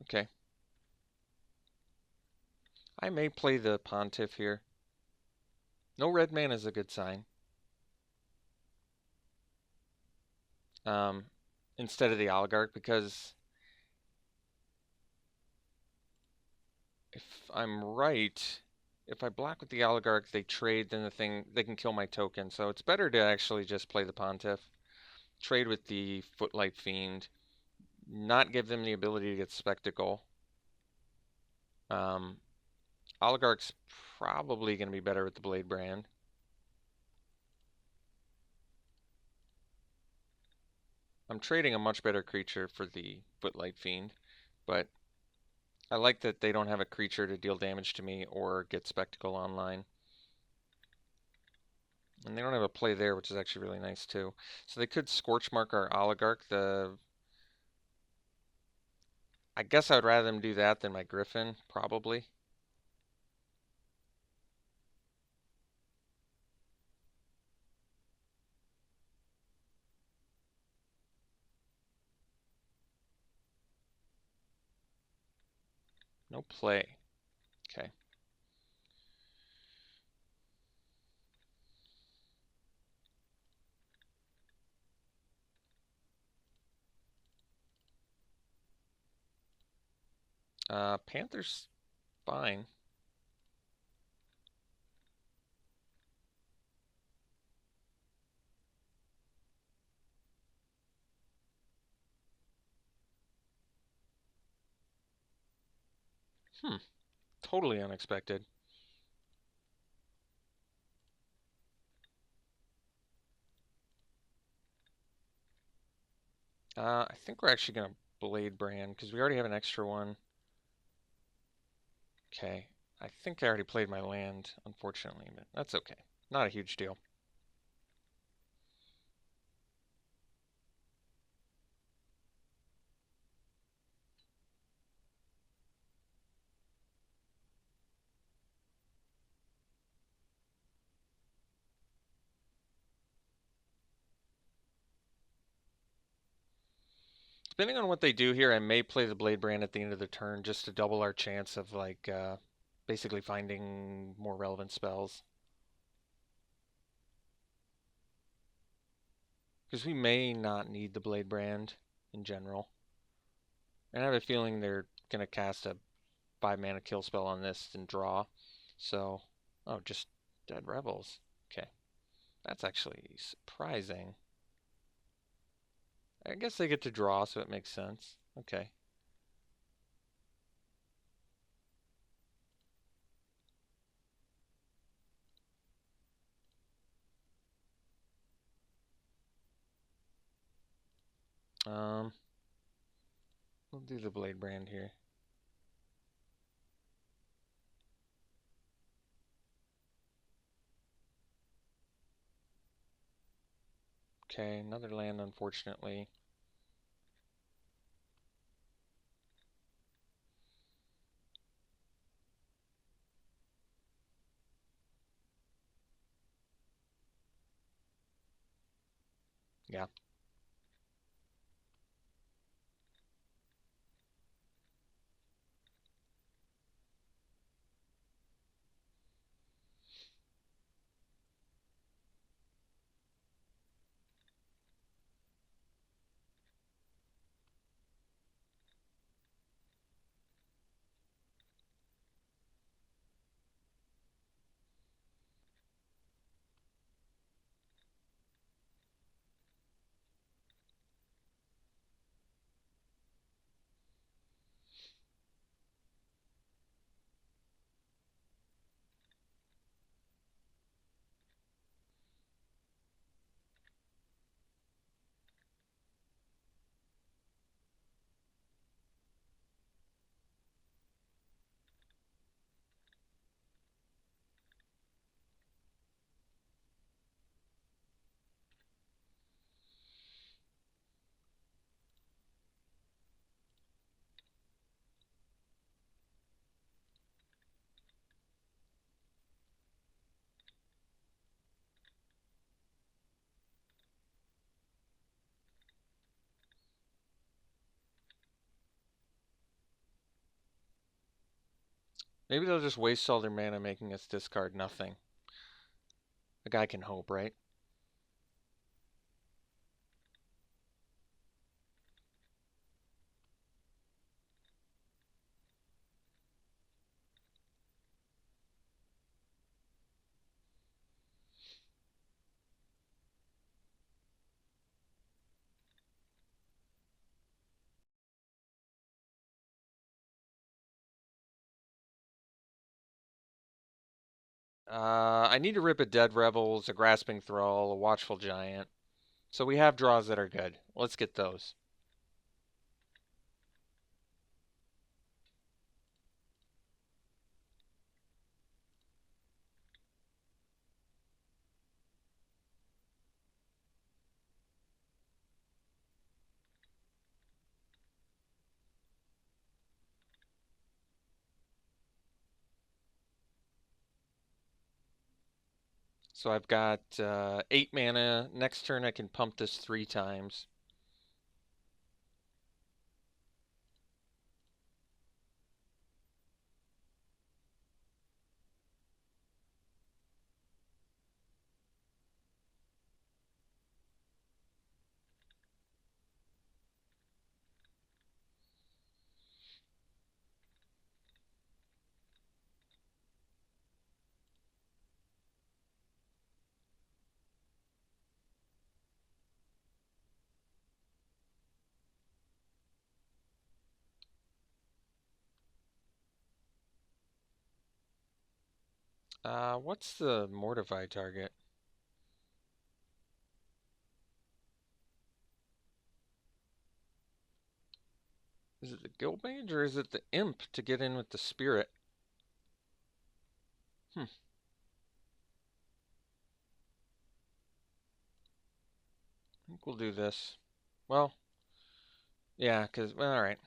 [SPEAKER 1] Okay. I may play the Pontiff here. No red man is a good sign. Um, Instead of the Oligarch because if I'm right, if I block with the Oligarch, they trade, then the thing they can kill my token. So it's better to actually just play the Pontiff, trade with the Footlight Fiend, not give them the ability to get Spectacle. Um, Oligarch's probably going to be better with the Blade Brand. I'm trading a much better creature for the Footlight Fiend, but I like that they don't have a creature to deal damage to me or get Spectacle online. And they don't have a play there, which is actually really nice too. So they could Scorch Mark our Oligarch. I guess I would rather them do that than my Griffin, probably. No play. Okay. Panther's fine. Hmm. Totally unexpected. I think we're actually going to Blade Brand because we already have an extra one. Okay. I think I already played my land, unfortunately, but that's okay. Not a huge deal. Depending on what they do here, I may play the Blade Brand at the end of the turn just to double our chance of like basically finding more relevant spells. Because we may not need the Blade Brand in general. And I have a feeling they're going to cast a 5 mana kill spell on this and draw. So, oh, just Dead Rebels. Okay. That's actually surprising. I guess they get to draw, so it makes sense. Okay. Um, we'll do the Blade Brand here. Okay, another land, unfortunately. Yeah. Maybe they'll just waste all their mana making us discard nothing. A guy can hope, right? I need to rip a Dead Rebels, a Grasping Thrall, a Watchful Giant. So we have draws that are good. Let's get those. So I've got 8 mana. Next turn I can pump this 3 times. What's the Mortify target? Is it the Guild Mage or is it the Imp to get in with the Spirit? I think we'll do this. Well, yeah, because, well, alright.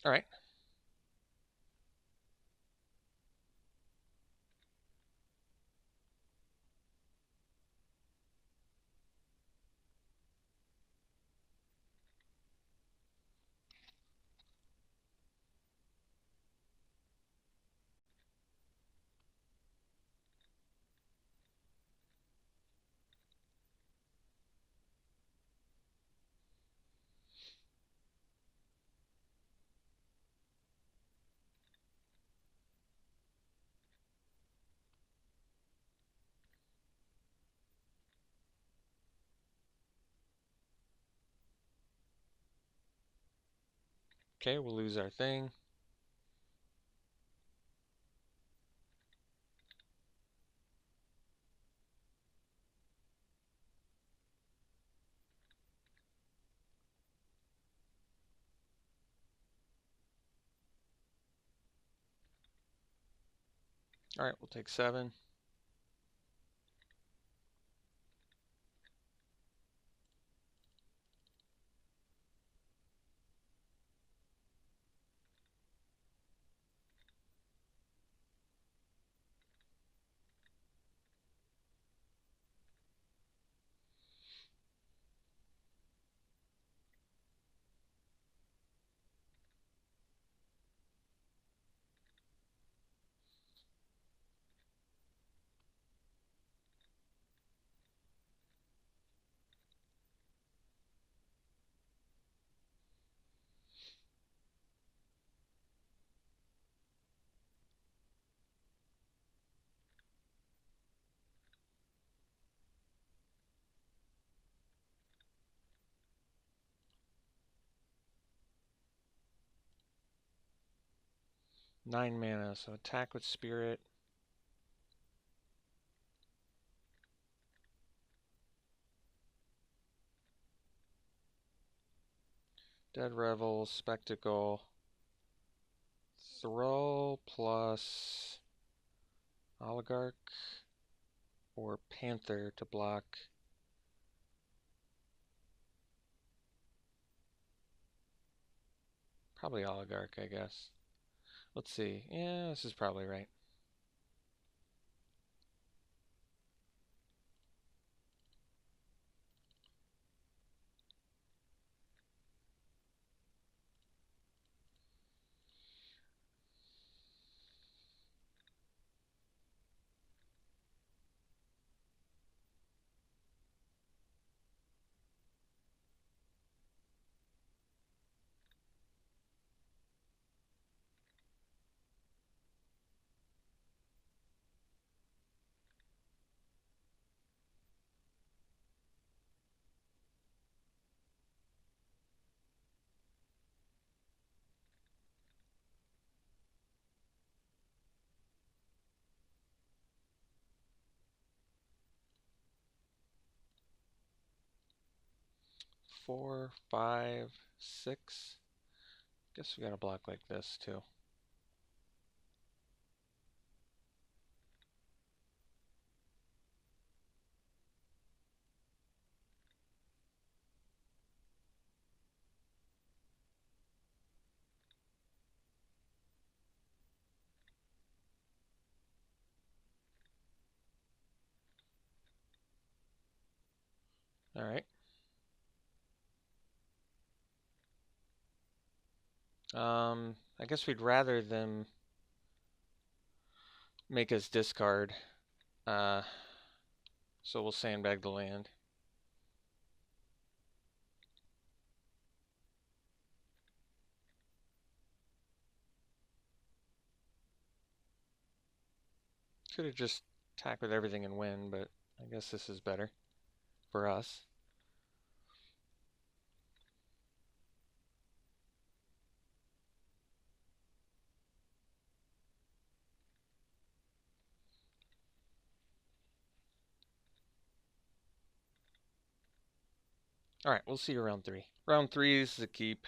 [SPEAKER 1] Alright. Okay, we'll lose our thing. Alright, we'll take 7. 9 mana, so attack with Spirit. Dead Revel, Spectacle. Throw plus Oligarch or Panther to block. Probably Oligarch, I guess. Let's see. Yeah, this is probably right. Four, five, six. Guess we gotta block like this too. All right. I guess we'd rather them make us discard. Uh, so we'll sandbag the land. Could have just attacked with everything and win, but I guess this is better for us. All right, we'll see you round 3. Round 3 is a keep.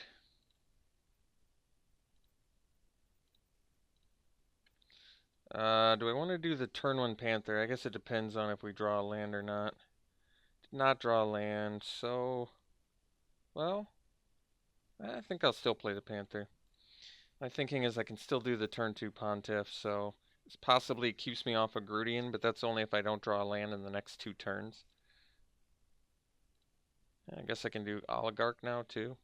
[SPEAKER 1] Do I want to do the turn 1 Panther? I guess it depends on if we draw a land or not. Did not draw a land, so... Well, I think I'll still play the Panther. My thinking is I can still do the turn 2 Pontiff, so this possibly keeps me off a Grudian, but that's only if I don't draw a land in the next 2 turns. I guess I can do Oligarch now, too.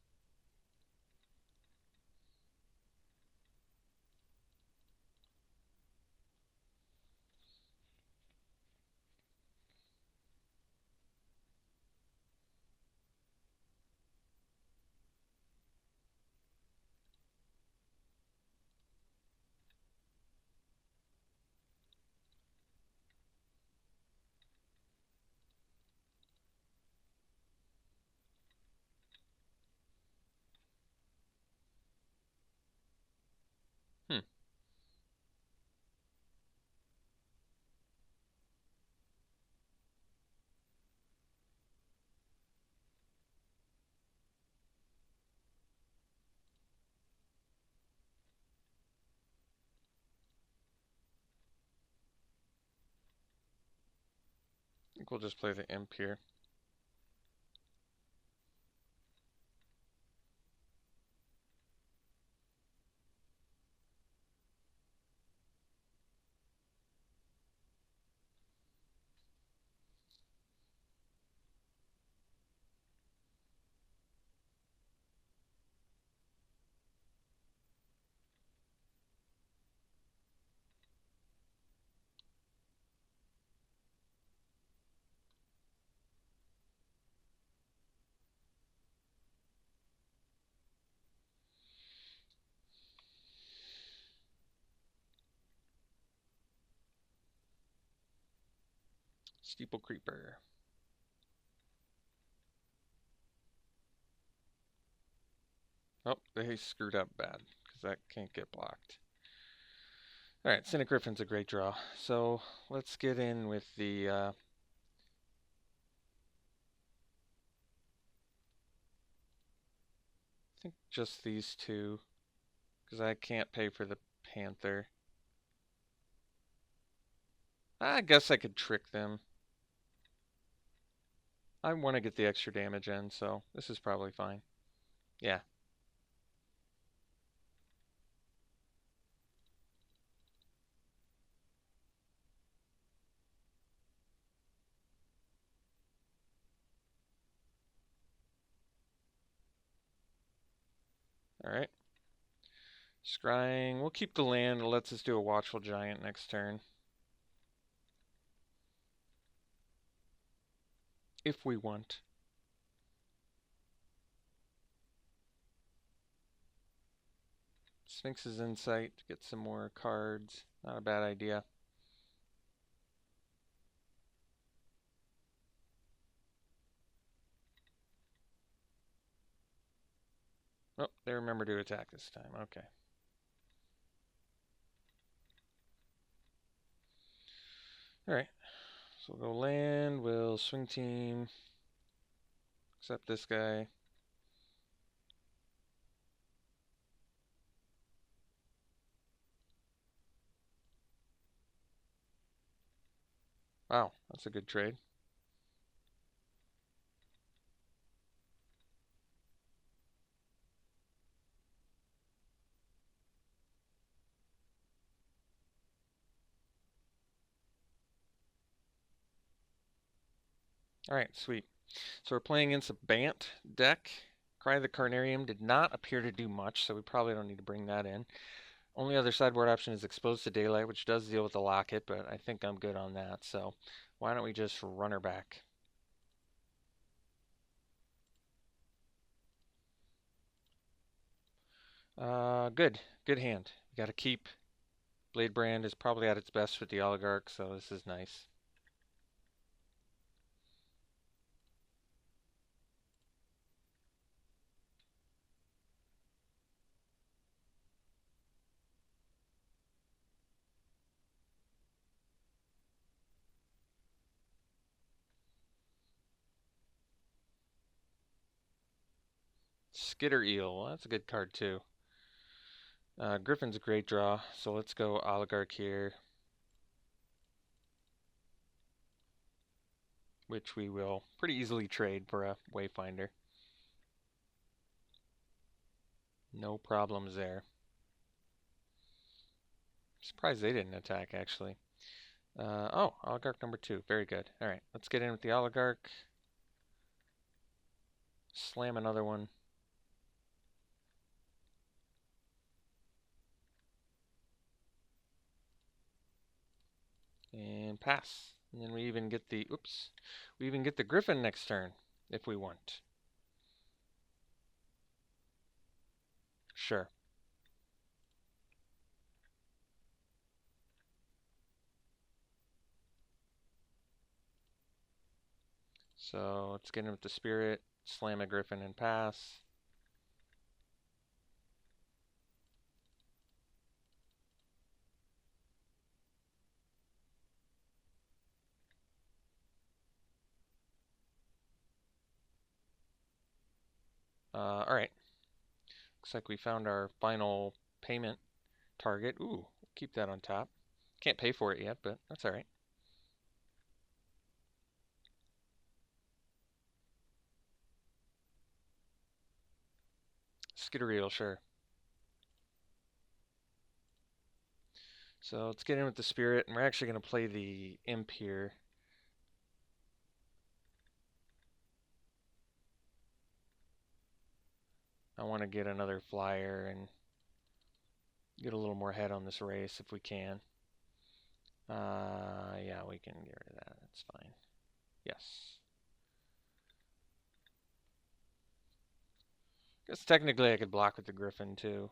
[SPEAKER 1] Hmm. I think we'll just play the Imp here. Steeple Creeper. Oh, they screwed up bad, because that can't get blocked. Alright, Cynic Griffin's a great draw. So let's get in with the I think just these two, because I can't pay for the Panther. I guess I could trick them. I want to get the extra damage in, so this is probably fine. Yeah. Alright. Scrying. We'll keep the land. It lets us do a Watchful Giant next turn. If we want. Sphinx's Insight to get some more cards. Not a bad idea. Oh, they remember to attack this time. Okay. Alright. So we'll go land. We'll swing team. Except this guy. Wow, that's a good trade. Alright, sweet. So we're playing against a Bant deck. Cry the Carnarium did not appear to do much, so we probably don't need to bring that in. Only other sideboard option is Exposed to Daylight, which does deal with the Locket, but I think I'm good on that, so why don't we just run her back? Good. Good hand. We got to keep. Blade Brand is probably at its best with the Oligarch, so this is nice. Skitter Eel. Well, that's a good card, too. Griffin's a great draw, so let's go Oligarch here. Which we will pretty easily trade for a Wayfinder. No problems there. Surprised they didn't attack, actually. Oh, Oligarch number 2. Very good. Alright, let's get in with the Oligarch. Slam another one. And pass. And then we even get the, oops, we even get the Griffin next turn, if we want. Sure. So let's get in with the Spirit, slam a Griffin and pass. Alright. Looks like we found our final payment target. Ooh, keep that on top. Can't pay for it yet, but that's alright. Skittereel, sure. So let's get in with the Spirit, and we're actually going to play the Imp here. I want to get another flyer and get a little more head on this race if we can. Yeah, we can get rid of that. That's fine. Yes. Guess technically I could block with the Griffin too.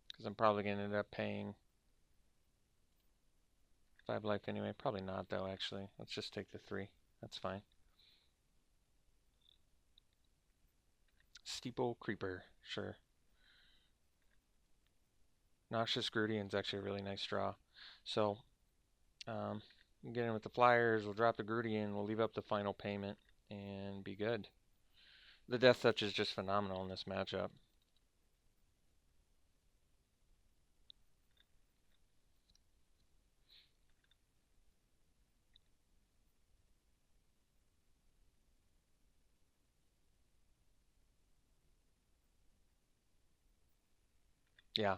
[SPEAKER 1] Because I'm probably going to end up paying 5 life anyway. Probably not though, actually. Let's just take the 3. That's fine. Steeple Creeper, sure. Noxious Grudian's actually a really nice draw. So, we'll get in with the flyers, we'll drop the Grudian, we'll leave up the final payment, and be good. The Death Touch is just phenomenal in this matchup. Yeah.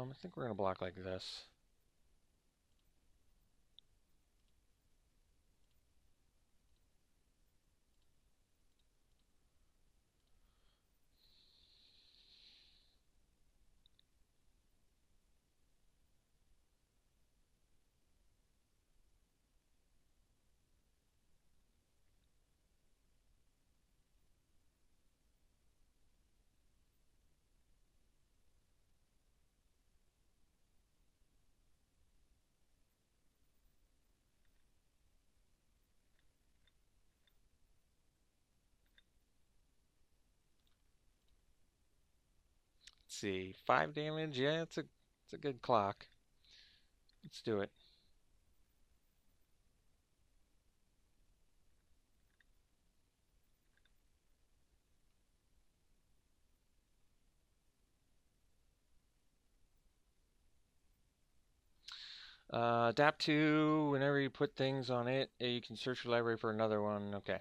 [SPEAKER 1] I think we're going to block like this. Let's see, 5 damage. Yeah, it's a good clock. Let's do it. Adapt to, whenever you put things on it, you can search your library for another one. Okay.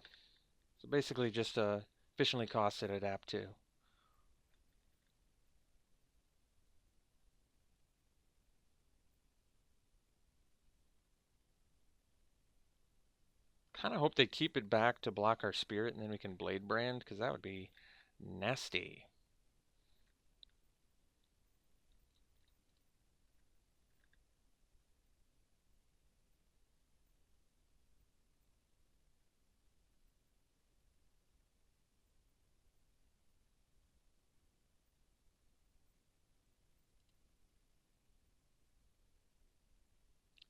[SPEAKER 1] So basically just efficiently costed adapt to. Kind of hope they keep it back to block our spirit and then we can Blade Brand, because that would be nasty.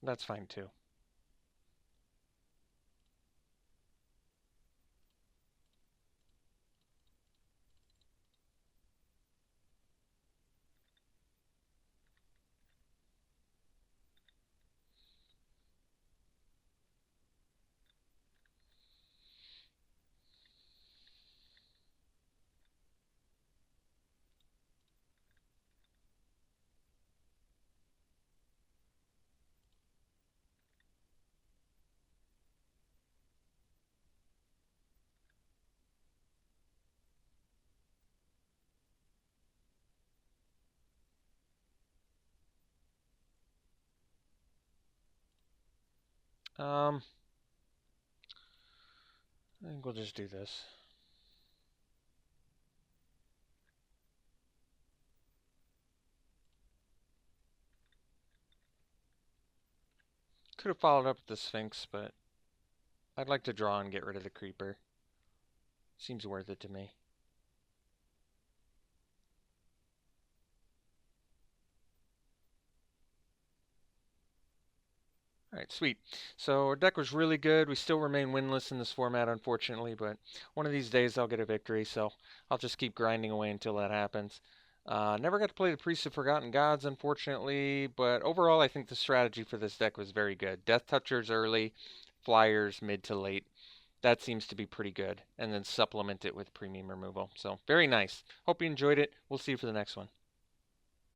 [SPEAKER 1] That's fine too. I think we'll just do this. Could have followed up with the Sphinx, but I'd like to draw and get rid of the Creeper. Seems worth it to me. All right, sweet. So our deck was really good. We still remain winless in this format, unfortunately, but one of these days I'll get a victory, so I'll just keep grinding away until that happens. Never got to play the Priest of Forgotten Gods, unfortunately, but overall I think the strategy for this deck was very good. Death Touchers early, Flyers mid to late. That seems to be pretty good, and then supplement it with premium removal. So very nice. Hope you enjoyed it. We'll see you for the next one.